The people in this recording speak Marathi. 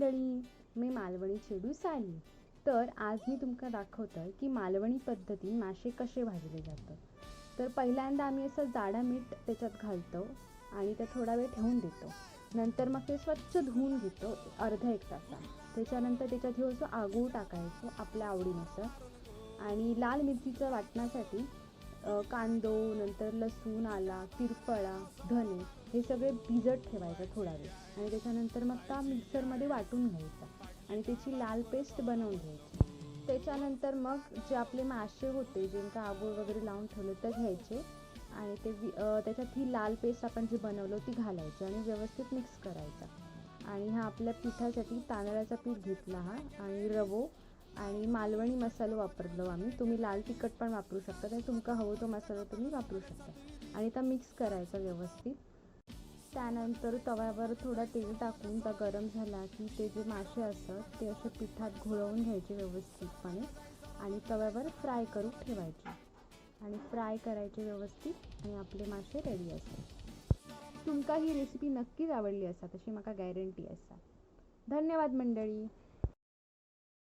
मंडळी, मी मालवणी चेडू साली. तर आज मी तुमका दाखवतोय की मालवणी पद्धतीने मासे कसे भाजले जातात. तर पहिल्यांदा आम्ही असं जाडा मीठ त्याच्यात घालतो आणि ते थोडा वेळ ठेवून देतो. नंतर मग ते स्वच्छ धुवून घेतो अर्धा एक तासा. त्याच्यानंतर त्याच्यात थोडंसं आगूळ टाकायचं आपल्या आवडीनुसार आणि लाल मिरचीचं वाटण्यासाठी कांदो, नंतर लसूण, आला, तिरफळा, धने हे सगळे भिजत ठेवायचं थोडा वेळ आणि त्याच्यानंतर मग त्या मिक्सरमध्ये वाटून घ्यायचा आणि त्याची लाल पेस्ट बनवून घ्यायची. त्याच्यानंतर मग जे आपले मासे होते ज्यांका आगोळ वगैरे लावून ठेवले ते घ्यायचे आणि ते त्याच्यात ही लाल पेस्ट आपण जी बनवलो ती घालायची आणि व्यवस्थित मिक्स करायचा. आणि हा आपल्या पिठासाठी तांदळाचा पीठ घेतला हा आणि रवो आणि मालवणी मसाला वापरलो आम्ही. तुम्ही लाल तिखट पण वापरू शकता, तर तुमका हवं तो मसाला तुम्ही वापरू शकता आणि त्या मिक्स करायचा व्यवस्थित. त्यानंतर तव्यावर थोडा तेल टाकून त्या गरम झाला की ते जे मासे असतात ते असे पिठात घोळवून घ्यायचे व्यवस्थितपणे आणि तव्यावर फ्राय करून ठेवायचे आणि फ्राय करायचे व्यवस्थित आणि आपले मासे रेडी असतात. तुमका ही रेसिपी नक्कीच आवडली असा तशी मला गॅरंटी असा. धन्यवाद मंडळी.